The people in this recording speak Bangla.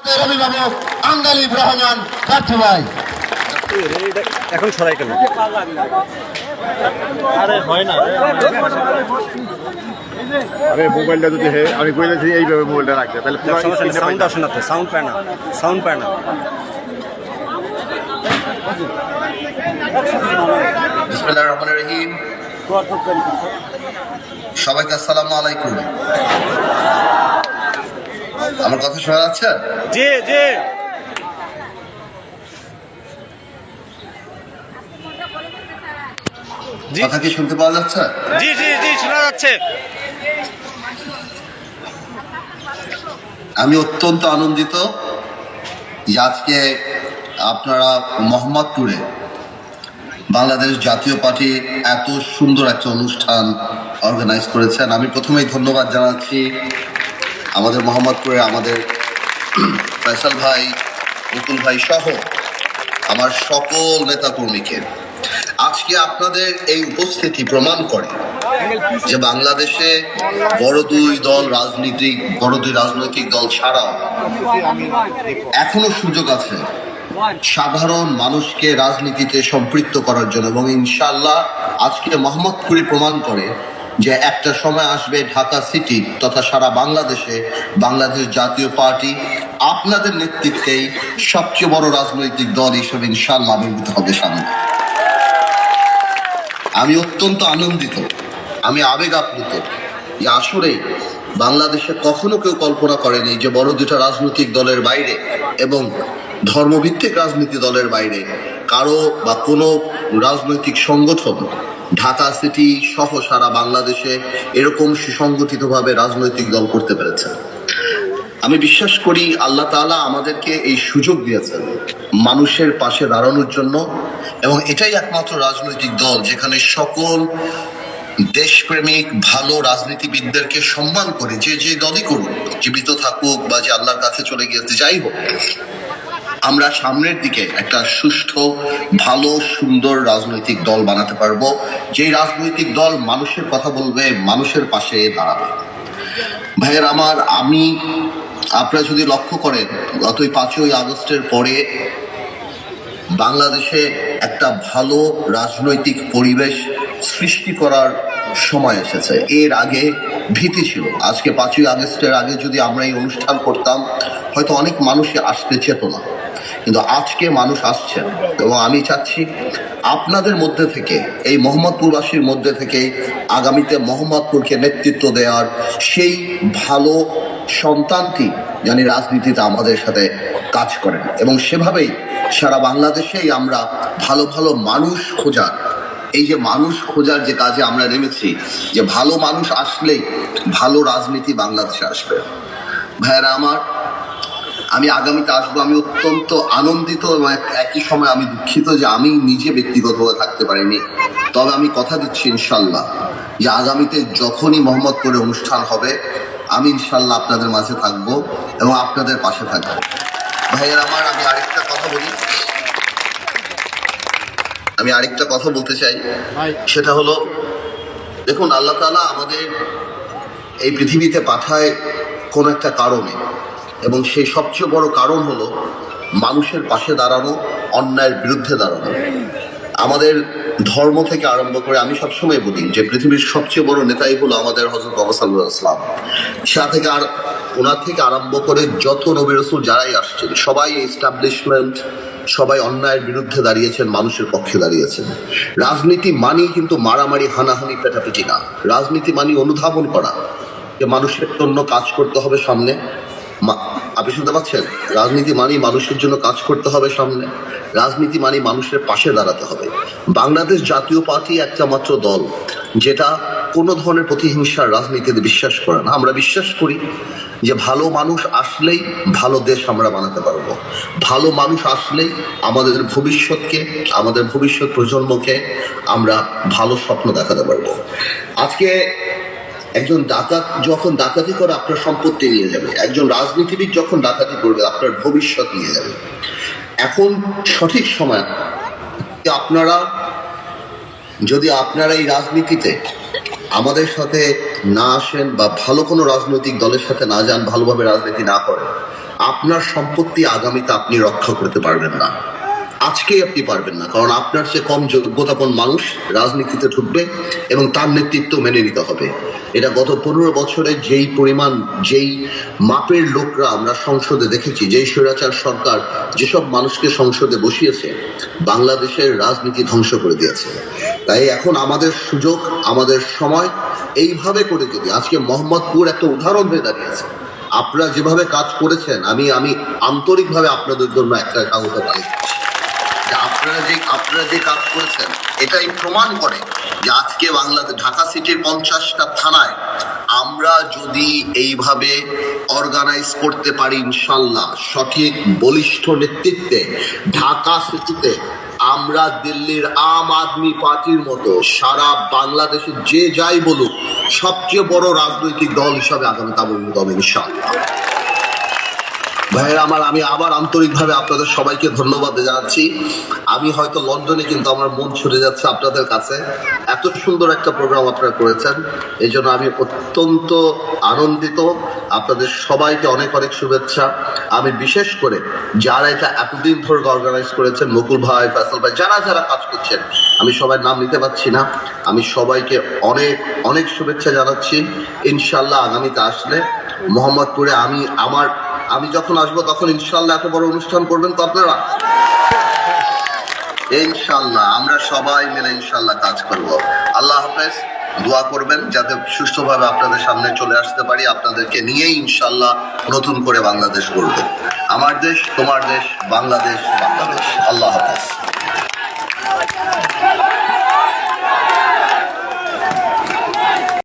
অভিভাবক আঙ্গালিব রহমান কাঠি ভাই। এখন সরাই কেন? আরে হয় না, আরে মোবাইলটা যদি আমি কইলেছি এইভাবে মোবাইলটা রাখতে তাহলে সাউন্ড আসে না তো, সাউন্ড পায় না। বিসমিল্লাহির রহমানির রহিম। সবাইকে আসসালামু আলাইকুম। আমার কথা শোনা যাচ্ছে? জি জি কথা কি শুনতে পাওয়া যাচ্ছে? জি জি জি শোনা যাচ্ছে। আমি অত্যন্ত আনন্দিত যে আজকে আপনারা মোহাম্মদপুরে বাংলাদেশ জাতীয় পার্টি এত সুন্দর একটা অনুষ্ঠান অর্গানাইজ করেছেন। আমি প্রথমেই ধন্যবাদ জানাচ্ছি আমাদের মোহাম্মদপুরে আমাদের ফয়সাল ভাই, মুকুল ভাই সহ আমার সকল নেতাকর্মীকে। আজকে আপনাদের এই উপস্থিতি প্রমাণ করে যে বাংলাদেশে বড় দুই রাজনৈতিক দল ছাড়াও এখনো সুযোগ আছে সাধারণ মানুষকে রাজনীতিতে সম্পৃক্ত করার জন্য, এবং ইনশাআল্লাহ আজকে মোহাম্মদপুরে প্রমাণ করে যে একটা সময় আসবে ঢাকা সিটি তথা সারা বাংলাদেশে বাংলাদেশ জাতীয় পার্টি আপনাদের নেতৃত্বেই সবচেয়ে বড় রাজনৈতিক দল হিসেবে ইনশাআল্লাহ আবির্ভূত হবে সামনে। আমি অত্যন্ত আনন্দিত, আমি আবেগ আপ্লুত যে আসলে বাংলাদেশে কখনো কেউ কল্পনা করেনি যে বড় দুটা রাজনৈতিক দলের বাইরে এবং ধর্মভিত্তিক রাজনীতি দলের বাইরে কারো বা কোনো রাজনৈতিক সংগঠন ঢাকা সিটি সহ সারা বাংলাদেশে এরকম সুসংগঠিতভাবে রাজনৈতিক দল করতে পেরেছে। আমি বিশ্বাস করি আল্লাহ তাআলা আমাদেরকে এই সুযোগ দিয়েছেন মানুষের পাশে দাঁড়ানোর জন্য, এবং এটাই একমাত্র রাজনৈতিক দল যেখানে সকল দেশপ্রেমিক ভালো রাজনীতিবিদদেরকে সম্মান করে যে দলই করুক, জীবিত থাকুক বা যে আল্লাহর কাছে চলে গিয়েছে, যাই হোক, আমরা সামনের দিকে একটা সুষ্ঠু ভালো সুন্দর রাজনৈতিক দল বানাতে পারবো, যেই রাজনৈতিক দল মানুষের কথা বলবে, মানুষের পাশে দাঁড়াবে। ভাইয়ের আমার, আপনারা যদি লক্ষ্য করেন গত 5ই আগস্টের পরে বাংলাদেশে একটা ভালো রাজনৈতিক পরিবেশ সৃষ্টি করার সময় এসেছে। এর আগে ভীতি ছিল। আজকে 5ই আগস্টের আগে যদি আমরা এই অনুষ্ঠান করতাম হয়তো অনেক মানুষই আসতে চেত না, কিন্তু আজকে মানুষ আসছেন, এবং আমি চাচ্ছি আপনাদের মধ্যে থেকে, এই মোহাম্মদপুরবাসীর মধ্যে থেকে আগামীতে মোহাম্মদপুরকে নেতৃত্ব দেওয়ার সেই ভালো সন্তানটি জানি রাজনীতিতে আমাদের সাথে কাজ করেন, এবং সেভাবেই সারা বাংলাদেশেই আমরা ভালো ভালো মানুষ খোঁজার, এই যে মানুষ খোঁজার যে কাজে আমরা নেমেছি, যে ভালো মানুষ আসলেই ভালো রাজনীতি বাংলাদেশে আসবে। ভাইয়েরা আমার, আমি আগামীতে আসবো। আমি অত্যন্ত আনন্দিত এবং একই সময় আমি দুঃখিত যে আমি নিজে ব্যক্তিগতভাবে থাকতে পারিনি, তবে আমি কথা দিচ্ছি ইনশাল্লাহ যে আগামীতে যখনই মোহাম্মদপুরে অনুষ্ঠান হবে আমি ইনশাল্লাহ আপনাদের মাঝে থাকবো এবং আপনাদের পাশে থাকবো। ভাইয়ের আমার, আমি আরেকটা কথা বলতে চাই, সেটা হলো, দেখুন আল্লাহ তাআলা আমাদের এই পৃথিবীতে পাঠায় কোনো একটা কারণে, এবং সেই সবচেয়ে বড় কারণ হলো মানুষের পাশে দাঁড়ানো, অন্যায়ের বিরুদ্ধে দাঁড়ানো। আমাদের ধর্ম থেকে আরম্ভ করে আমি সবসময় বলি যে পৃথিবীর সবচেয়ে বড় নেতাই হলো আমাদের হযরত মুহাম্মদ সাল্লাল্লাহু আলাইহি ওয়াসাল্লাম। ওনার থেকে আরম্ভ করে যত নবী রাসূল যারাই আসছেন সবাই এস্টাবলিশমেন্ট, সবাই অন্যায়ের বিরুদ্ধে দাঁড়িয়েছেন, মানুষের পক্ষে দাঁড়িয়েছেন। রাজনীতি মানি কিন্তু মারামারি, হানাহানি, পেটাপিটি না। রাজনীতি মানি অনুধাবন করা যে মানুষের জন্য কাজ করতে হবে সামনে। আপনি শুনতে পাচ্ছেন? রাজনীতি মানি মানুষের জন্য কাজ করতে হবে সামনে। রাজনীতি মানি মানুষের পাশে দাঁড়াতে হবে। বাংলাদেশ জাতীয় পার্টি একটা মাত্র দল যেটা কোনো ধরনের প্রতিহিংসার রাজনীতিতে বিশ্বাস করে না। আমরা বিশ্বাস করি যে ভালো মানুষ আসলেই ভালো দেশ আমরা বানাতে পারবো। ভালো মানুষ আসলেই আমাদের ভবিষ্যৎকে, আমাদের ভবিষ্যৎ প্রজন্মকে আমরা ভালো স্বপ্ন দেখাতে পারবো। আজকে একজন ডাকাত যখন ডাকাতি করে আপনার সম্পত্তি নিয়ে যাবে, একজন রাজনীতিবিদ যখন ডাকাতি করবে আপনার ভবিষ্যৎ নিয়ে যাবে। এখন সঠিক সময় যদি আপনারা এই রাজনীতিতে আমাদের সাথে না আসেন বা ভালো কোনো রাজনৈতিক দলের সাথে না যান, ভালোভাবে রাজনীতি না করেন, আপনার সম্পত্তি আগামীতে আপনি রক্ষা করতে পারবেন না, আজকেই আপনি পারবেন না, কারণ আপনার চেয়ে কম যোগ্যতাপন মানুষ রাজনীতিতে ঢুকবে এবং তার নেতৃত্ব মেনে নিতে হবে। এটা গত 15 বছরে যেই পরিমাণ, যেই মাপের লোকরা আমরা সংসদে দেখেছি, যেই স্বৈরাচার সরকার যেসব মানুষকে সংসদে বসিয়েছে, বাংলাদেশের রাজনীতি ধ্বংস করে দিয়েছে। তাই এখন আমাদের সুযোগ, আমাদের সময়, এইভাবে করে যদি আজকে মোহাম্মদপুর একটা উদাহরণ হয়ে দাঁড়িয়েছে। আপনারা যেভাবে কাজ করেছেন, আমি আন্তরিকভাবে আপনাদের জন্য একটা স্বাগত পাই। আপনারা যে কাজ করেছেন এটাই প্রমাণ করে যে আজকে বাংলাদেশ ঢাকা সিটির 50টা থানায় আমরা যদি এইভাবে অর্গানাইজ করতে পারি, ইনশাল্লাহ সঠিক বলিষ্ঠ নেতৃত্বে ঢাকা সিটিতে আমরা দিল্লির আম আদমি পার্টির মতো সারা বাংলাদেশে যে যাই বলুক সবচেয়ে বড় রাজনৈতিক দল হিসাবে আগামীতে আবির্ভূত হবে ইনশাআল্লাহ। ভাইয়েরা আমার, আমি আবার আন্তরিকভাবে আপনাদের সবাইকে ধন্যবাদ জানাচ্ছি। আমি হয়তো লন্ডনে, কিন্তু আমার মন ছুটে যাচ্ছে আপনাদের কাছে। এত সুন্দর একটা প্রোগ্রাম আপনারা করেছেন, এই জন্য আমি অত্যন্ত আনন্দিত। আপনাদের সবাইকে অনেক অনেক শুভেচ্ছা। আমি বিশেষ করে যারা এটা এতদিন ধরে অর্গানাইজ করেছেন, মুকুল ভাই, ফয়সাল ভাই, যারা যারা কাজ করছেন, আমি সবাই নাম নিতে পারছি না, আমি সবাইকে অনেক অনেক শুভেচ্ছা জানাচ্ছি। ইনশাল্লাহ আগামীতে আসলে মোহাম্মদপুরে আমি যখন আসবো তখন ইনশাল্লাহ এত বড় অনুষ্ঠান করবেন তো আপনারা। ইনশাল্লাহ আমরা সবাই মিলে ইনশাল্লাহ কাজ করব। আল্লাহ হাফেজ। দোয়া করবেন যাতে সুস্থভাবে আপনাদের সামনে চলে আসতে পারি, আপনাদেরকে নিয়েই ইনশাল্লাহ নতুন করে বাংলাদেশ গড়ব। আমার দেশ, তোমার দেশ, বাংলাদেশ, বাংলাদেশ। আল্লাহ হাফেজ।